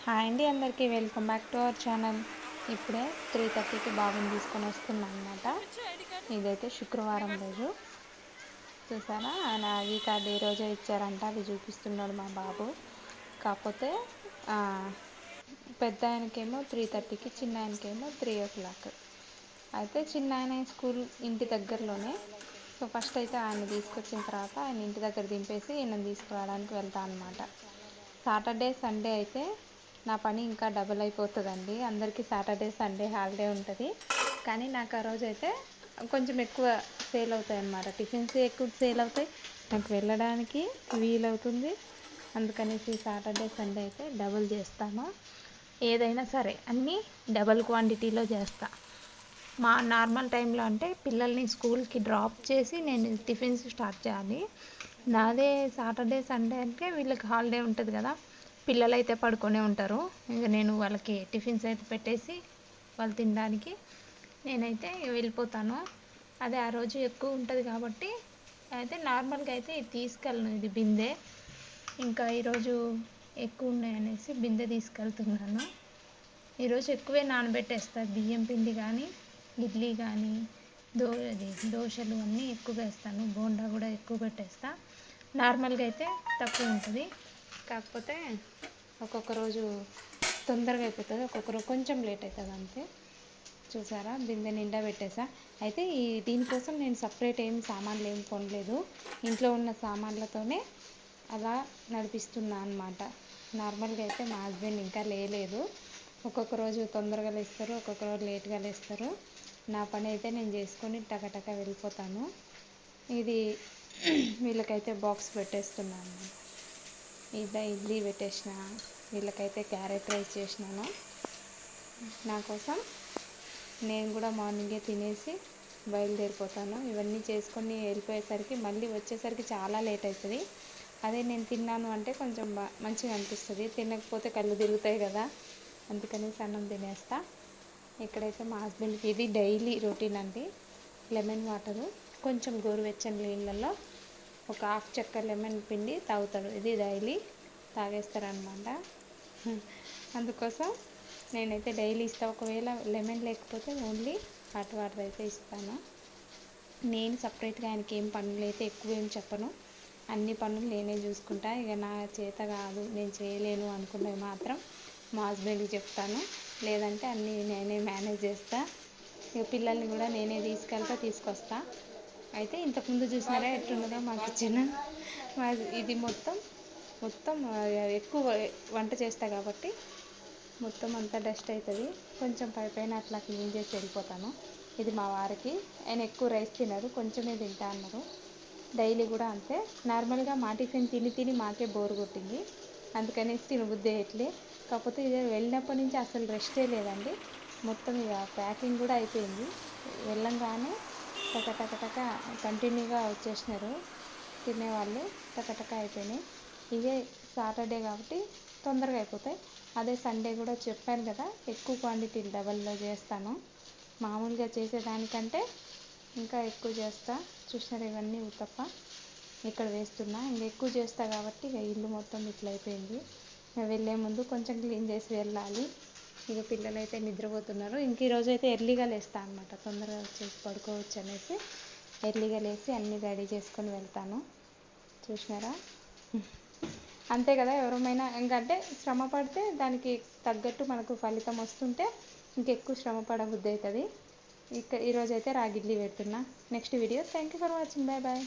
Hi అండి, అందరికీ welcome back to our channel. ఇప్పుడే 3:30కి బాబుని తీసుకొని వస్తున్నాను అనమాట. ఇదైతే శుక్రవారం రోజు. చూసారా, ఆయన ఐడి కార్డు ఈ రోజే ఇచ్చారంట, అది చూపిస్తున్నాడు మా బాబు. కాకపోతే పెద్ద ఆయనకేమో 3:30కి, చిన్న ఆయనకేమో 3 o'clock. అయితే చిన్న ఆయన స్కూల్ ఇంటి దగ్గరలోనే. సో ఫస్ట్ అయితే ఆయన తీసుకొచ్చిన తర్వాత ఆయన ఇంటి దగ్గర దింపేసి ఈయనను తీసుకురావడానికి వెళ్తాను అనమాట. సాటర్డే సండే అయితే నా పని ఇంకా డబుల్ అయిపోతుందండి. అందరికీ సాటర్డే సండే హాలిడే ఉంటుంది, కానీ నాకు ఆ రోజు అయితే కొంచెం ఎక్కువ సేల్ అవుతాయి అన్నమాట. టిఫిన్స్ ఎక్కువ సేల్ అవుతాయి, నాకు వెళ్ళడానికి వీలవుతుంది. అందుకనేసి సాటర్డే సండే అయితే డబుల్ చేస్తాను. ఏదైనా సరే అన్నీ డబుల్ క్వాంటిటీలో చేస్తా. మా నార్మల్ టైంలో అంటే పిల్లల్ని స్కూల్కి డ్రాప్ చేసి నేను టిఫిన్స్ స్టార్ట్ చేయాలి. నాదే సాటర్డే సండే అంటే వీళ్ళకి హాలిడే ఉంటుంది కదా, పిల్లలు అయితే పడుకొనే ఉంటారు. ఇంకా నేను వాళ్ళకి టిఫిన్స్ అయితే పెట్టేసి వాళ్ళు తినడానికి నేనైతే వెళ్ళిపోతాను. అదే ఆ రోజు ఎక్కువ ఉంటుంది కాబట్టి అయితే నార్మల్గా అయితే ఇది తీసుకెళ్ళను, ఇది బిందె. ఇంకా ఈరోజు ఎక్కువ ఉన్నాయనేసి బిందె తీసుకెళ్తున్నాను. ఈరోజు ఎక్కువే నానబెట్టేస్తా, బియ్యం పిండి కానీ ఇడ్లీ కానీ దోశలు అన్నీ ఎక్కువ వేస్తాను, బోండా కూడా ఎక్కువ పెట్టేస్తా. నార్మల్గా అయితే తక్కువ ఉంటుంది, కాకపోతే ఒక్కొక్క రోజు తొందరగా అయిపోతుంది, ఒక్కొక్క రోజు కొంచెం లేట్ అవుతుంది అంతే. చూసారా, బిందె నిండా పెట్టేసా. అయితే దీనికోసం నేను సపరేట్ సామాన్లు ఏం కొనలేదు, ఇంట్లో ఉన్న సామాన్లతోనే అలా నడిపిస్తున్నా అనమాట. నార్మల్గా అయితే మా హస్బెండ్ ఇంకా లేలేదు. ఒక్కొక్క రోజు తొందరగా లేస్తారు, ఒక్కొక్క రోజు లేట్గా లేస్తారు. నా పని అయితే నేను చేసుకొని టకటక వెళ్ళిపోతాను. ఇది వీళ్ళకైతే బాక్స్ పెట్టేస్తున్నాను. ఇడ్లీ పెట్టేసిన, వీళ్ళకైతే క్యారెట్ రైస్ చేసినాను. నా కోసం నేను కూడా మార్నింగే తినేసి బయలుదేరిపోతాను. ఇవన్నీ చేసుకొని వెళ్ళిపోయేసరికి మళ్ళీ వచ్చేసరికి చాలా లేట్ అవుతుంది. అదే నేను తిన్నాను అంటే కొంచెం మంచిగా అనిపిస్తుంది, తినకపోతే కళ్ళు తిరుగుతాయి కదా, అందుకనేసి అన్నం తినేస్తా. ఇక్కడైతే మా హస్బెండ్కి ఇది డైలీ రొటీన్ అండి. లెమన్ వాటరు కొంచెం గోరువెచ్చని నీళ్ళల్లో ఒక హాఫ్ చెక్క లెమన్ పిండి తాగుతాడు, ఇది డైలీ తాగేస్తారనమాట. అందుకోసం నేనైతే డైలీ ఇస్తాను. ఒకవేళ లెమన్ లేకపోతే ఓన్లీ హాట్ వాటర్ అయితే ఇస్తాను. నేను సపరేట్గా ఆయనకి ఏం పనులు అయితే ఎక్కువ ఏం చెప్పను, అన్ని పనులు నేనే చూసుకుంటా. ఇక నా చేత కాదు, నేను చేయలేను అనుకున్నవి మాత్రం మా హస్బెండ్కి చెప్తాను, లేదంటే అన్నీ నేనే మేనేజ్ చేస్తా. ఇక పిల్లల్ని కూడా నేనే తీసుకొస్తా. అయితే ఇంతకుముందు చూసినారా ఎట్లున్నదో మా కిచెన్. ఇది మొత్తం ఎక్కువ వంట చేస్తా కాబట్టి మొత్తం అంతా డస్ట్ అవుతుంది. కొంచెం పైన అట్లా క్లీన్ చేసి వెళ్ళిపోతాను. ఇది మా వారికి, ఆయన ఎక్కువ రైస్ తినరు, కొంచెమే తింటా అన్నారు. డైలీ కూడా అంతే. నార్మల్గా మా టిఫిన్ తిని మాకే బోర్ కొట్టింది, అందుకనేసి తినబుద్ధి వేయట్లే. కాకపోతే ఇదే వెళ్ళినప్పటి నుంచి అసలు రెస్టే లేదండి. మొత్తం ఇక ప్యాకింగ్ కూడా అయిపోయింది. వెళ్ళంగానే టక కంటిన్యూగా వచ్చేసినారు తినేవాళ్ళు, టక అయిపోయినాయి. ఇదే సాటర్డే కాబట్టి తొందరగా అయిపోతాయి. అదే సండే కూడా చెప్పాను కదా, ఎక్కువ క్వాంటిటీ డబల్లో చేస్తాను. మామూలుగా చేసేదానికంటే ఇంకా ఎక్కువ చేస్తా. చూసినారు, ఇవన్నీ ఉతప్ప ఇక్కడ వేస్తున్నా. ఇంకా ఎక్కువ చేస్తా కాబట్టి ఇక ఇల్లు మొత్తం ఇట్లా అయిపోయింది. వెళ్ళే ముందు కొంచెం క్లీన్ చేసి వెళ్ళాలి. ఇక పిల్లలు అయితే నిద్రపోతున్నారు. ఇంక ఈరోజు అయితే ఎర్లీగా లేస్తా అనమాట, తొందరగా వచ్చేసి పడుకోవచ్చు అనేసి ఎర్లీగా లేసి అన్నీ రెడీ చేసుకొని వెళ్తాను. చూసినారా, అంతే కదా. ఎవరమైనా ఇంకంటే శ్రమ పడితే దానికి తగ్గట్టు మనకు ఫలితం వస్తుంటే ఇంకెక్కువ శ్రమ పడబుద్ధి అవుతుంది. ఈరోజైతే రాగి ఇడ్లీ పెడుతున్నా. Next video. Thank you for watching. Bye bye.